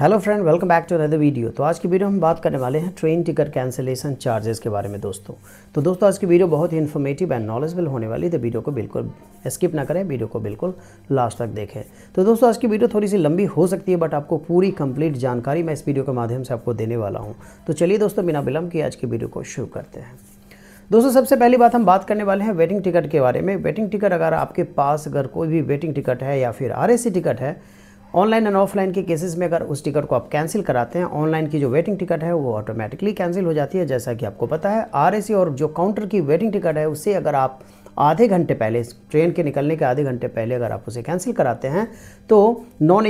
Hello friend, welcome back to another video. तो आज की वीडियो हम बात करने वाले हैं ट्रेन टिकट कैंसिलेशन चार्जेस के बारे में दोस्तों। तो दोस्तों आज की वीडियो बहुत ही इन्फॉर्मेटिव एंड नॉलेजेबल होने वाली है, तो वीडियो को बिल्कुल स्किप ना करें, वीडियो को बिल्कुल लास्ट तक देखें। तो दोस्तों आज की वीडियो थोड़ी सी लंबी हो सकती है, बट आपको पूरी कंप्लीट जानकारी मैं इस वीडियो के माध्यम से आपको देने वाला हूँ। तो चलिए दोस्तों, बिना विलंब किए आज की वीडियो को शुरू करते हैं। दोस्तों सबसे पहली बात हम बात करने वाले हैं वेटिंग टिकट के बारे में। वेटिंग टिकट, अगर आपके पास अगर कोई भी वेटिंग टिकट है या फिर आरएसी टिकट है, ऑनलाइन एंड ऑफलाइन के केसेस में अगर उस टिकट को आप कैंसिल कराते हैं, ऑनलाइन की जो वेटिंग टिकट है वो ऑटोमेटिकली कैंसिल हो जाती है। जैसा कि आपको पता है, आरएसी और जो काउंटर की वेटिंग टिकट है उससे अगर आप आधे घंटे पहले, ट्रेन के निकलने के आधे घंटे पहले अगर आप उसे कैंसिल कराते हैं, तो नॉन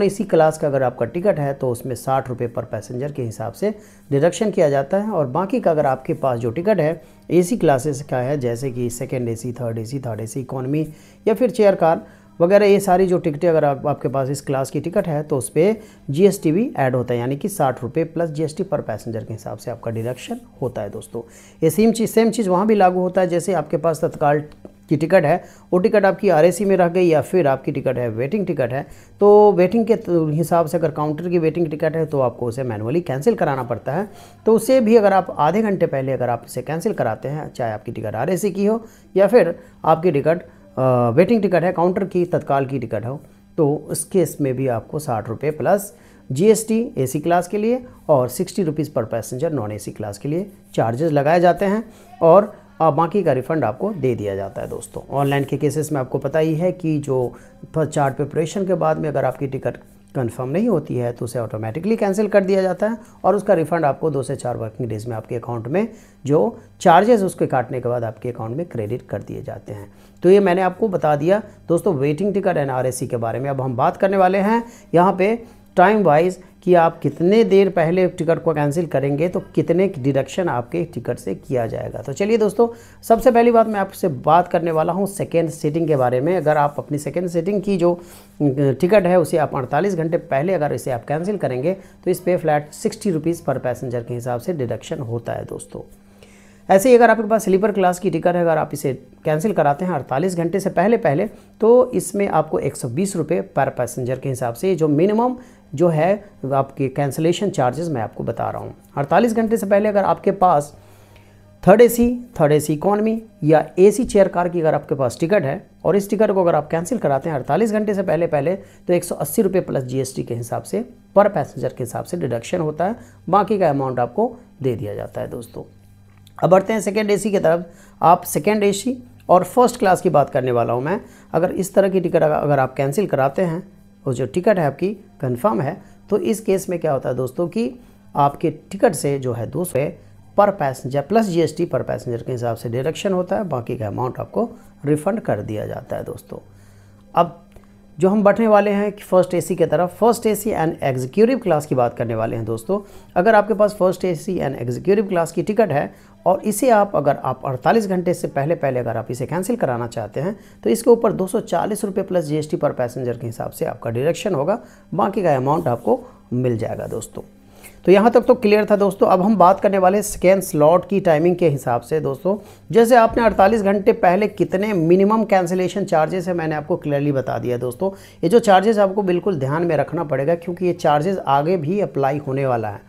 एसी क्लास का अगर आपका टिकट है तो उसमें 60 रुपये पर पैसेंजर के हिसाब से डिडक्शन किया जाता है। और बाकी का अगर आपके पास जो टिकट है एसी क्लासेस का है, जैसे कि second AC, third AC economy या फिर चेयर कार वगैरह, ये सारी जो टिकटें अगर आपके पास इस क्लास की टिकट है तो उस पर जीएसटी भी ऐड होता है, यानी कि 60 रुपये प्लस जीएसटी पर पैसेंजर के हिसाब से आपका डिडक्शन होता है दोस्तों। ये सेम चीज़ वहाँ भी लागू होता है। जैसे आपके पास तत्काल की टिकट है, वो टिकट आपकी आरएसी में रह गई, या फिर आपकी टिकट है वेटिंग टिकट है, तो वेटिंग के हिसाब से अगर काउंटर की वेटिंग टिकट है तो आपको उसे मैनुअली कैंसिल कराना पड़ता है। तो उसे भी अगर आप आधे घंटे पहले अगर आप इसे कैंसिल कराते हैं, चाहे आपकी टिकट आरएसी की हो या फिर आपकी टिकट वेटिंग टिकट है, काउंटर की तत्काल की टिकट हो, तो उस केस में भी आपको 60 रुपये प्लस जीएसटी एसी क्लास के लिए और 60 रुपीज़ पर पैसेंजर नॉन एसी क्लास के लिए चार्जेस लगाए जाते हैं, और बाकी का रिफ़ंड आपको दे दिया जाता है दोस्तों। ऑनलाइन के केसेस में आपको पता ही है कि जो फर्स्ट चार्ट प्रिपरेशन के बाद में अगर आपकी टिकट कंफर्म नहीं होती है तो उसे ऑटोमेटिकली कैंसिल कर दिया जाता है, और उसका रिफ़ंड आपको 2 से 4 वर्किंग डेज़ में आपके अकाउंट में जो चार्जेस उसके काटने के बाद आपके अकाउंट में क्रेडिट कर दिए जाते हैं। तो ये मैंने आपको बता दिया दोस्तों वेटिंग टिकट एंड आरएसी के बारे में। अब हम बात करने वाले हैं यहाँ पे टाइम वाइज कि आप कितने देर पहले टिकट को कैंसिल करेंगे तो कितने डिडक्शन आपके टिकट से किया जाएगा। तो चलिए दोस्तों, सबसे पहली बात मैं आपसे बात करने वाला हूं सेकेंड सीटिंग के बारे में। अगर आप अपनी सेकेंड सीटिंग की जो टिकट है उसे आप 48 घंटे पहले अगर इसे आप कैंसिल करेंगे तो इस पर फ्लैट 60 रुपीज़ पर पैसेंजर के हिसाब से डिडक्शन होता है दोस्तों। ऐसे ही अगर आपके पास स्लीपर क्लास की टिकट है, अगर आप इसे कैंसिल कराते हैं 48 घंटे से पहले तो इसमें आपको 120 रुपये पर पैसेंजर के हिसाब से जो मिनिमम जो है आपके कैंसिलेशन चार्जेस मैं आपको बता रहा हूँ। 48 घंटे से पहले अगर आपके पास थर्ड एसी इकोनॉमी या एसी चेयर कार की अगर आपके पास टिकट है और इस टिकट को अगर आप कैंसिल कराते हैं 48 घंटे से पहले तो 180 रुपये प्लस जीएसटी के हिसाब से पर पैसेंजर के हिसाब से डिडक्शन होता है, बाकी का अमाउंट आपको दे दिया जाता है दोस्तों। अब बढ़ते हैं सेकेंड एसी की तरफ। आप सेकेंड एसी और फर्स्ट क्लास की बात करने वाला हूं मैं। अगर इस तरह की टिकट अगर आप कैंसिल कराते हैं और जो टिकट है आपकी कंफर्म है, तो इस केस में क्या होता है दोस्तों कि आपके टिकट से जो है 200 पर पैसेंजर प्लस जीएसटी पर पैसेंजर के हिसाब से डिडक्शन होता है, बाकी का अमाउंट आपको रिफ़ंड कर दिया जाता है दोस्तों। अब जो हम बढ़ने वाले हैं कि फर्स्ट एसी की तरफ, first AC and executive class की बात करने वाले हैं दोस्तों। अगर आपके पास first AC and executive class की टिकट है और इसे आप 48 घंटे से पहले अगर आप इसे कैंसिल कराना चाहते हैं तो इसके ऊपर 240 रुपये प्लस जीएसटी पर पैसेंजर के हिसाब से आपका डिडक्शन होगा, बाकी का अमाउंट आपको मिल जाएगा दोस्तों। तो यहाँ तक तो क्लियर था दोस्तों। अब हम बात करने वाले सेकेंड स्लॉट की टाइमिंग के हिसाब से दोस्तों। जैसे आपने 48 घंटे पहले कितने मिनिमम कैंसिलेशन चार्जेस है मैंने आपको क्लियरली बता दिया दोस्तों। ये जो चार्जेस आपको बिल्कुल ध्यान में रखना पड़ेगा, क्योंकि ये चार्जेस आगे भी अप्लाई होने वाला है।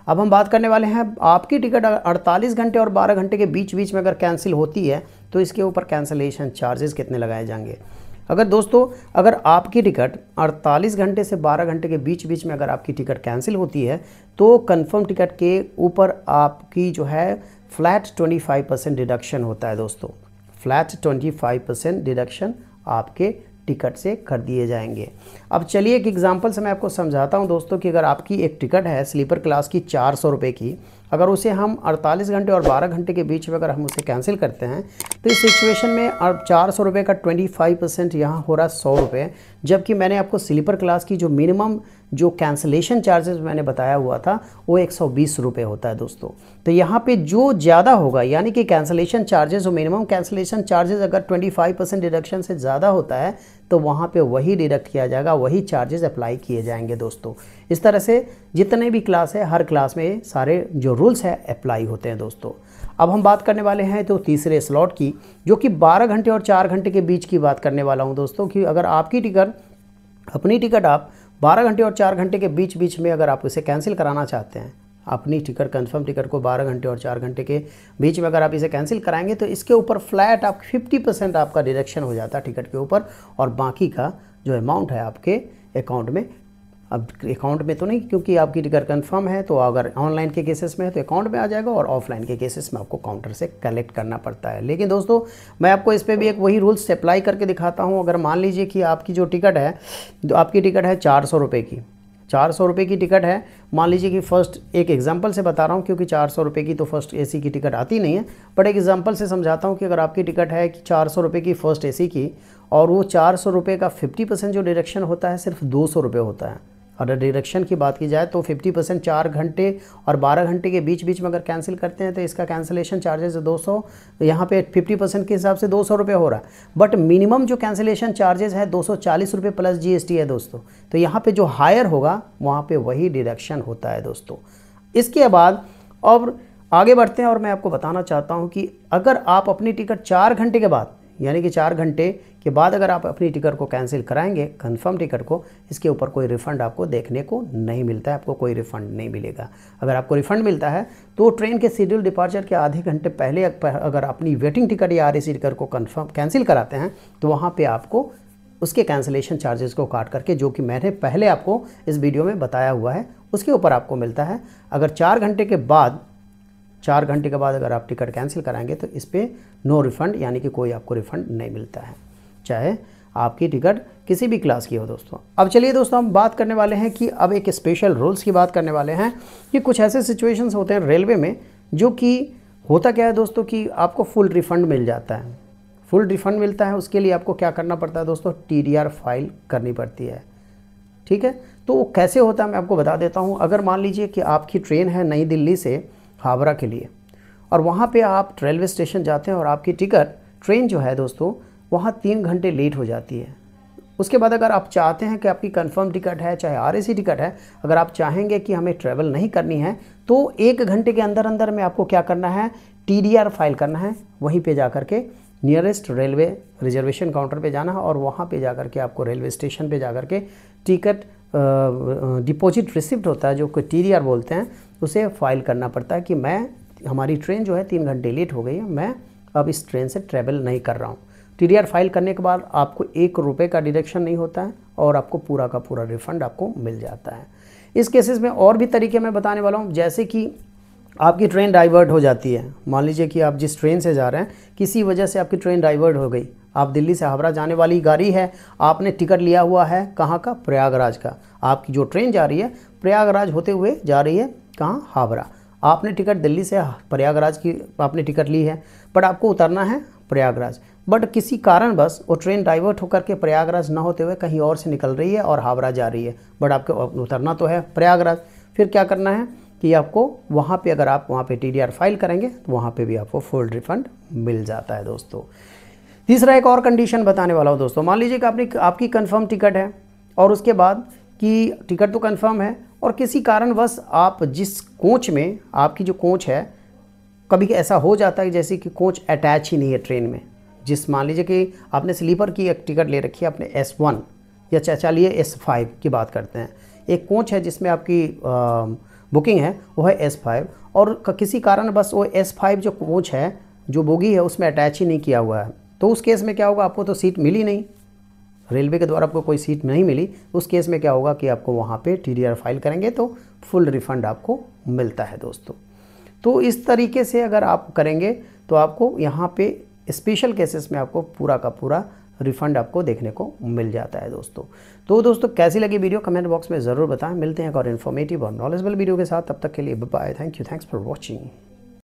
अब हम बात करने वाले हैं आपकी टिकट 48 घंटे और 12 घंटे के बीच में अगर कैंसिल होती है तो इसके ऊपर कैंसिलेशन चार्जेस कितने लगाए जाएंगे। अगर आपकी टिकट 48 घंटे से 12 घंटे के बीच में अगर आपकी टिकट कैंसिल होती है तो कंफर्म टिकट के ऊपर आपकी जो है फ्लैट 25% डिडक्शन होता है दोस्तों। फ्लैट 25% डिडक्शन आपके टिकट से कर दिए जाएंगे। अब चलिए एक एग्जांपल से मैं आपको समझाता हूं दोस्तों कि अगर आपकी एक टिकट है स्लीपर क्लास की 400 रुपये की, अगर उसे हम 48 घंटे और 12 घंटे के बीच में अगर हम उसे कैंसिल करते हैं तो इस सिचुएशन में 400 रुपये का 25% यहाँ हो रहा है 100 रुपये, जबकि मैंने आपको स्लीपर क्लास की जो मिनिमम जो कैंसिलेशन चार्जेस मैंने बताया हुआ था वो 120 रुपये होता है दोस्तों। तो यहाँ पे जो ज़्यादा होगा, यानी कि कैंसिलेशन चार्जेस और मिनिमम कैंसिलेशन चार्जेस अगर 25% डिडक्शन से ज़्यादा होता है तो वहाँ पे वही डिडक्ट किया जाएगा, वही चार्जेस अप्लाई किए जाएंगे दोस्तों। इस तरह से जितने भी क्लास है हर क्लास में सारे जो रूल्स है अप्लाई होते हैं दोस्तों। अब हम बात करने वाले हैं तो तीसरे स्लॉट की, जो कि 12 घंटे और 4 घंटे के बीच की बात करने वाला हूं दोस्तों। कि अगर आपकी टिकट अपनी टिकट आप 12 घंटे और 4 घंटे के बीच बीच में अगर आप इसे कैंसिल कराना चाहते हैं, अपनी टिकट कंफर्म टिकट को 12 घंटे और 4 घंटे के बीच में अगर आप इसे कैंसिल कराएंगे तो इसके ऊपर फ्लैट आप 50% आपका डिडक्शन हो जाता है टिकट के ऊपर, और बाकी का जो अमाउंट है आपके अकाउंट में, अब अकाउंट में तो नहीं क्योंकि आपकी टिकट कंफर्म है, तो अगर ऑनलाइन के केसेस में है तो अकाउंट में आ जाएगा, और ऑफलाइन के केसेस में आपको काउंटर से कलेक्ट करना पड़ता है। लेकिन दोस्तों मैं आपको इस पर भी एक वही रूल्स अप्लाई करके दिखाता हूँ। अगर मान लीजिए कि आपकी जो टिकट है, जो आपकी टिकट है 400 रुपये की, 400 रुपये की टिकट है, मान लीजिए कि फ़र्स्ट एक एग्जांपल से बता रहा हूँ क्योंकि 400 रुपये की तो फर्स्ट एसी की टिकट आती नहीं है, बट एक एग्जांपल से समझाता हूँ कि अगर आपकी टिकट है कि 400 रुपये की फ़र्स्ट एसी की, और वो 400 रुपये का 50% जो डिडक्शन होता है सिर्फ 200 रुपये होता है। अगर डिडक्शन की बात की जाए तो 50% 4 घंटे और 12 घंटे के बीच बीच में अगर कैंसिल करते हैं तो इसका कैंसिलेशन चार्जेस 200, यहाँ पे 50% के हिसाब से 200 रुपये हो रहा है, बट मिनिमम जो कैंसिलेशन चार्जेस है 240 रुपये प्लस GST है दोस्तों। तो यहाँ पे जो हायर होगा वहाँ पे वही डिडक्शन होता है दोस्तों। इसके बाद अब आगे बढ़ते हैं और मैं आपको बताना चाहता हूँ कि अगर आप अपनी टिकट 4 घंटे के बाद, यानी कि 4 घंटे के बाद अगर आप अपनी टिकट को कैंसिल कराएंगे, कंफर्म टिकट को, इसके ऊपर कोई रिफ़ंड आपको देखने को नहीं मिलता है, आपको कोई रिफ़ंड नहीं मिलेगा। अगर आपको रिफ़ंड मिलता है तो ट्रेन के शेड्यूल डिपार्चर के आधे घंटे पहले अगर अपनी वेटिंग टिकट या RAC टिकट को कंफर्म कैंसिल कराते हैं तो वहाँ पे आपको उसके कैंसिलेशन चार्जेस को काट करके, जो कि मैंने पहले आपको इस वीडियो में बताया हुआ है, उसके ऊपर आपको मिलता है। अगर 4 घंटे के बाद अगर आप टिकट कैंसिल कराएंगे तो इस पर नो रिफ़ंड, यानी कि कोई आपको रिफ़ंड नहीं मिलता है, चाहे आपकी टिकट किसी भी क्लास की हो दोस्तों। अब चलिए दोस्तों हम बात करने वाले हैं कि अब एक स्पेशल रूल्स की बात करने वाले हैं कि कुछ ऐसे सिचुएशंस होते हैं रेलवे में जो कि होता क्या है दोस्तों कि आपको फुल रिफ़ंड मिल जाता है। फुल रिफ़ंड मिलता है, उसके लिए आपको क्या करना पड़ता है दोस्तों, TDR फाइल करनी पड़ती है। ठीक है, तो वो कैसे होता है मैं आपको बता देता हूँ। अगर मान लीजिए कि आपकी ट्रेन है नई दिल्ली से हावड़ा के लिए, और वहाँ पे आप रेलवे स्टेशन जाते हैं और आपकी टिकट ट्रेन जो है दोस्तों वहाँ 3 घंटे लेट हो जाती है। उसके बाद अगर आप चाहते हैं कि आपकी कंफर्म टिकट है चाहे RAC टिकट है, अगर आप चाहेंगे कि हमें ट्रैवल नहीं करनी है तो 1 घंटे के अंदर अंदर में आपको क्या करना है, TDR फाइल करना है। वहीं पे जा कर के नियरेस्ट रेलवे रिजर्वेशन काउंटर पे जाना है और वहाँ पे जा कर के आपको रेलवे स्टेशन पे जा कर के टिकट डिपॉजिट रिसिप्ट होता है जो कि TDR बोलते हैं, उसे फाइल करना पड़ता है कि हमारी ट्रेन जो है 3 घंटे लेट हो गई है, मैं अब इस ट्रेन से ट्रैवल नहीं कर रहा हूँ। TDR फाइल करने के बाद आपको 1 रुपये का डिडक्शन नहीं होता है और आपको पूरा का पूरा रिफ़ंड आपको मिल जाता है। इस केसेस में और भी तरीके मैं बताने वाला हूँ, जैसे कि आपकी ट्रेन डाइवर्ट हो जाती है। मान लीजिए कि आप जिस ट्रेन से जा रहे हैं किसी वजह से आपकी ट्रेन डाइवर्ट हो गई, आप दिल्ली से हावड़ा जाने वाली गाड़ी है, आपने टिकट लिया हुआ है कहाँ का, प्रयागराज का। आपकी जो ट्रेन जा रही है प्रयागराज होते हुए जा रही है कहाँ, हावड़ा। आपने टिकट दिल्ली से प्रयागराज की आपने टिकट ली है, बट आपको उतरना है प्रयागराज, बट किसी कारणवश वो ट्रेन डाइवर्ट होकर के प्रयागराज ना होते हुए कहीं और से निकल रही है और हावड़ा जा रही है, बट आपको उतरना तो है प्रयागराज। फिर क्या करना है कि आपको वहाँ पे अगर आप वहाँ पे TDR फाइल करेंगे तो वहाँ पे भी आपको फुल रिफ़ंड मिल जाता है दोस्तों। तीसरा एक और कंडीशन बताने वाला हूँ दोस्तों। मान लीजिए कि आपकी कंफर्म टिकट है और उसके बाद कि टिकट तो कंफर्म है और किसी कारणवश आप जिस कोच में, आपकी जो कोच है, कभी ऐसा हो जाता है जैसे कि कोच अटैच ही नहीं है ट्रेन में। मान लीजिए कि आपने स्लीपर की एक टिकट ले रखी है आपने S1 या चलिए S5 की बात करते हैं, एक कोच है जिसमें आपकी बुकिंग है वो है S5 और किसी कारणवश वो S5 जो कोच है, जो बोगी है, उसमें अटैच ही नहीं किया हुआ है, तो उस केस में क्या होगा, आपको तो सीट मिली नहीं, रेलवे के द्वारा आपको कोई सीट नहीं मिली। उस केस में क्या होगा कि आपको वहाँ पे TDR फाइल करेंगे तो फुल रिफ़ंड आपको मिलता है दोस्तों। तो इस तरीके से अगर आप करेंगे तो आपको यहाँ पे स्पेशल केसेस में आपको पूरा का पूरा रिफ़ंड आपको देखने को मिल जाता है दोस्तों। तो दोस्तों कैसी लगी वीडियो कमेंट बॉक्स में ज़रूर बताएं। मिलते हैं एक और इन्फॉर्मेटिव और नॉलेजेबल वीडियो के साथ, तब तक के लिए bye, thank you, thanks for watching.